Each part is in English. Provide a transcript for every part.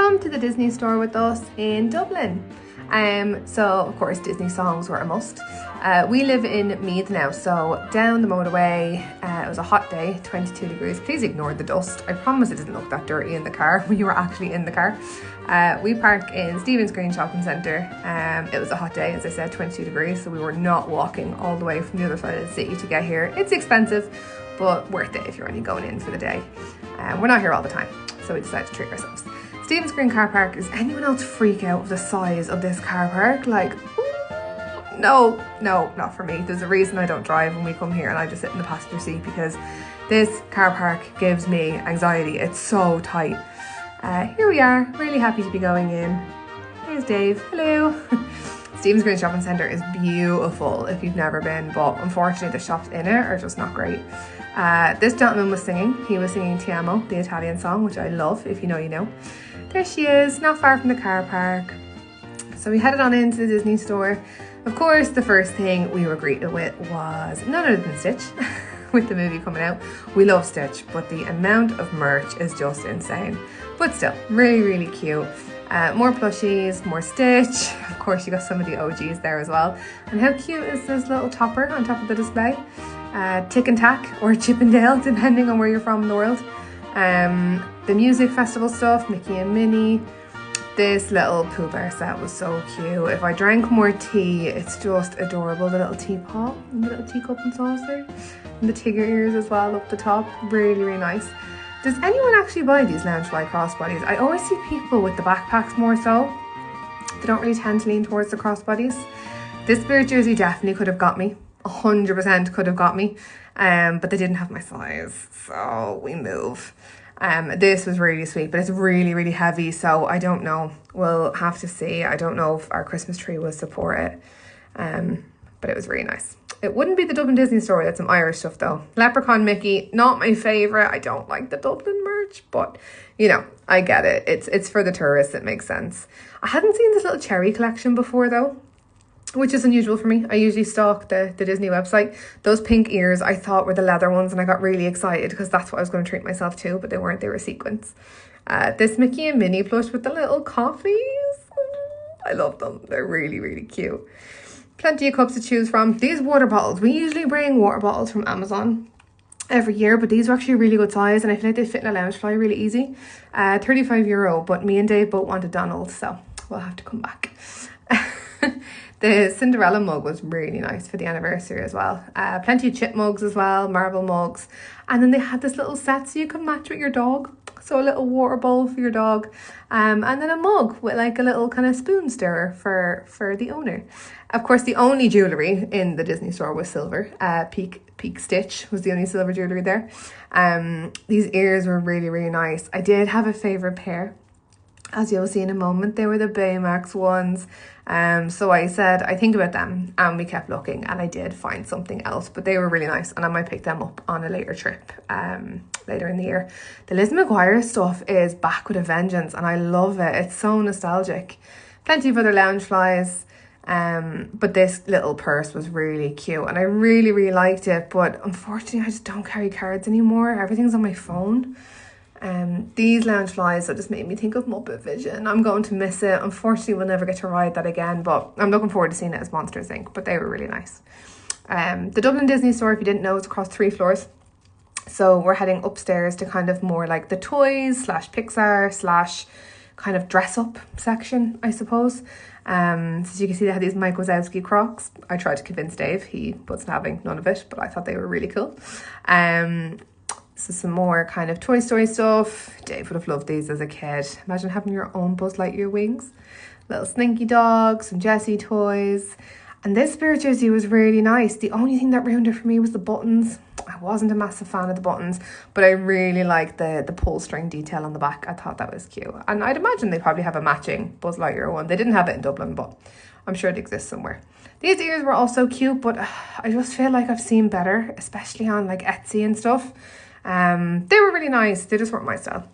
come to the Disney store with us in Dublin. So of course Disney songs were a must. We live in Meath now, so down the motorway, it was a hot day, 22 degrees. Please ignore the dust. I promise it didn't look that dirty in the car when you were actually in the car. We park in Stephen's Green Shopping Centre. It was a hot day, as I said, 22 degrees, so we were not walking all the way from the other side of the city to get here. It's expensive, but worth it if you're only going in for the day. We're not here all the time, so we decided to treat ourselves. Stephen's Green car park, does anyone else freak out of the size of this car park? Like, no, not for me. There's a reason I don't drive when we come here and I just sit in the passenger seat, because this car park gives me anxiety. It's so tight. Here we are, really happy to be going in. Here's Dave, hello. Stephen's Green Shopping Centre is beautiful if you've never been, but unfortunately the shops in it are just not great. This gentleman was singing. He was singing Ti Amo, the Italian song, which I love. If you know, you know. There she is, not far from the car park. So we headed on into the Disney store. Of course, the first thing we were greeted with was none other than Stitch. With the movie coming out, we love Stitch, but the amount of merch is just insane. But still, really, really cute. More plushies, more Stitch. Of course, you got some of the OGs there as well. And how cute is this little topper on top of the display? Tick and Tack or Chip and Dale, depending on where you're from in the world. The music festival stuff, Mickey and Minnie. This little Pooh Bear set was so cute. If I drank more tea, it's just adorable. The little teapot and the little teacup and saucer. And the Tigger ears as well up the top. Really, really nice. Does anyone actually buy these Loungefly crossbodies? I always see people with the backpacks more so. They don't really tend to lean towards the crossbodies. This Spirit jersey definitely could have got me. 100% could have got me. But they didn't have my size. So we move. This was really sweet, but it's really, really heavy. So I don't know. We'll have to see. I don't know if our Christmas tree will support it. But it was really nice. It wouldn't be the Dublin Disney store. That's some Irish stuff though. Leprechaun Mickey, not my favourite. I don't like the Dublin merch, but you know, I get it. It's for the tourists. It makes sense. I hadn't seen this little cherry collection before though, which is unusual for me. I usually stalk the Disney website. Those pink ears I thought were the leather ones, and I got really excited because that's what I was going to treat myself to, but they weren't. They were sequins. This Mickey and Minnie plush with the little coffees. I love them. They're really, really cute. Plenty of cups to choose from. These water bottles, we usually bring water bottles from Amazon every year, but these are actually a really good size, and I feel like they fit in a Loungefly really easy. €35, but me and Dave both wanted Donald, so we'll have to come back. The Cinderella mug was really nice for the anniversary as well. Plenty of chip mugs as well, marble mugs. And then they had this little set so you could match with your dog. So a little water bowl for your dog. And then a mug with like a little kind of spoon stirrer for the owner. Of course, the only jewellery in the Disney store was silver. Peak Stitch was the only silver jewellery there. These ears were really, really nice. I did have a favourite pair. As you'll see in a moment, they were the Baymax ones. So I said, I think about them, and we kept looking, and I did find something else, but they were really nice, and I might pick them up on a later trip, later in the year. The Liz McGuire stuff is back with a vengeance, and I love it. It's so nostalgic. Plenty of other Loungeflies, but this little purse was really cute, and I really, really liked it, but unfortunately, I just don't carry cards anymore. Everything's on my phone. These Loungeflies that just made me think of Muppet Vision. I'm going to miss it. Unfortunately, we'll never get to ride that again, but I'm looking forward to seeing it as Monsters Inc. But they were really nice. The Dublin Disney store, if you didn't know, is across 3 floors. So we're heading upstairs to kind of more like the toys / Pixar / kind of dress up section, I suppose. So as you can see, they had these Mike Wazowski Crocs. I tried to convince Dave. He wasn't having none of it, but I thought they were really cool. So some more kind of Toy Story stuff. Dave would have loved these as a kid. Imagine having your own Buzz Lightyear wings. Little Slinky Dog, some Jessie toys. And this Spirit jersey was really nice. The only thing that ruined it for me was the buttons. I wasn't a massive fan of the buttons, but I really liked the pull string detail on the back. I thought that was cute. And I'd imagine they probably have a matching Buzz Lightyear one. They didn't have it in Dublin, but I'm sure it exists somewhere. These ears were also cute, but I just feel like I've seen better, especially on like Etsy and stuff. They were really nice. They just weren't my style.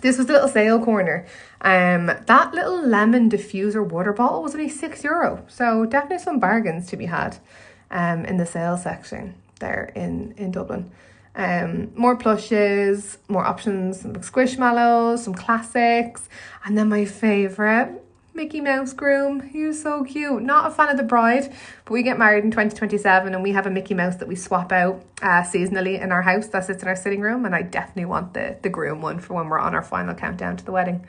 This was the little sale corner. That little lemon diffuser water bottle was only €6. So definitely some bargains to be had in the sale section there in Dublin. More plushes, more options, some squishmallows, some classics, and then my favourite, Mickey Mouse groom. He was so cute. Not a fan of the bride, but we get married in 2027 and we have a Mickey Mouse that we swap out seasonally in our house that sits in our sitting room, and I definitely want the groom one for when we're on our final countdown to the wedding.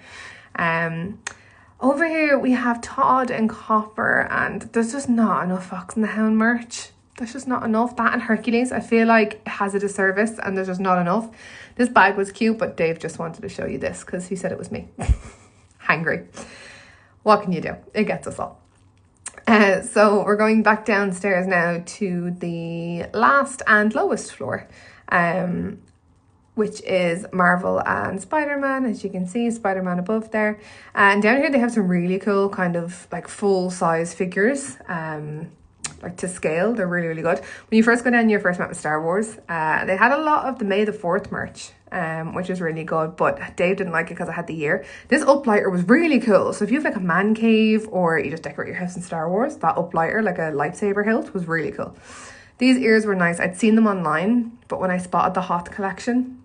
Over here we have Todd and Copper, and there's just not enough Fox and the Hound merch. There's just not enough. That and Hercules, I feel like it has a disservice and there's just not enough. This bag was cute, but Dave just wanted to show you this because he said it was me. Hangry. What can you do? It gets us all. So we're going back downstairs now to the last and lowest floor, which is Marvel and Spider-Man. As you can see, Spider-Man above there. And down here they have some really cool kind of like full-size figures. Like to scale, they're really, really good. When you first go down, you first met with Star Wars. They had a lot of the May the 4th merch, which was really good, but Dave didn't like it because I had the year. This uplighter was really cool. So if you have like a man cave or you just decorate your house in Star Wars, that uplighter, like a lightsaber hilt, was really cool. These ears were nice. I'd seen them online, but when I spotted the Hot collection,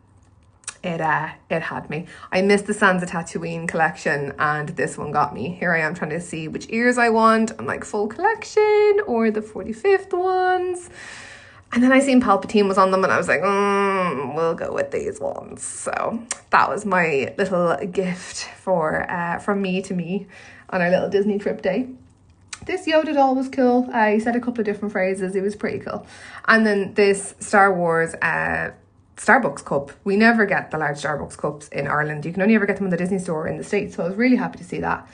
it had me. I missed the Sands of Tatooine collection and this one got me. Here I am trying to see which ears I want. I'm like, full collection or the 45th ones. And then I seen Palpatine was on them and I was like, we'll go with these ones. So that was my little gift for from me to me on our little Disney trip day. This Yoda doll was cool. He said a couple of different phrases. It was pretty cool. And then this Star Wars Starbucks cup. We never get the large Starbucks cups in Ireland. You can only ever get them in the Disney store in the States. So I was really happy to see that.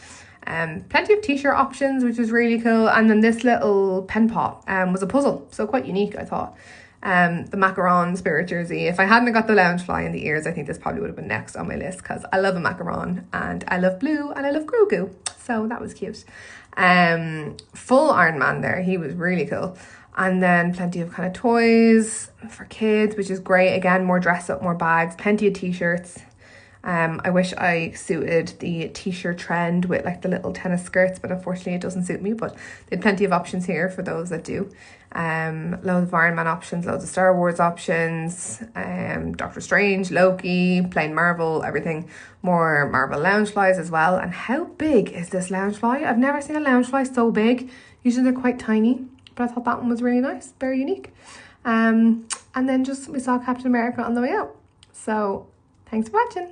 Plenty of t-shirt options, which was really cool. And then this little pen pot was a puzzle. So quite unique, I thought. The macaron spirit jersey. If I hadn't got the Loungefly in the ears, I think this probably would have been next on my list because I love a macaron and I love blue and I love Grogu. So that was cute. Full Iron Man there. He was really cool. And then plenty of kind of toys for kids, which is great. Again, more dress up, more bags, plenty of t-shirts. I wish I suited the t-shirt trend with like the little tennis skirts, but unfortunately it doesn't suit me. But they had plenty of options here for those that do. Loads of Iron Man options, loads of Star Wars options, Doctor Strange, Loki, plain Marvel, everything. More Marvel Loungeflies as well. And how big is this Loungefly? I've never seen a Loungefly so big. Usually they're quite tiny. But I thought that one was really nice, very unique. And then we saw Captain America on the way out. So thanks for watching.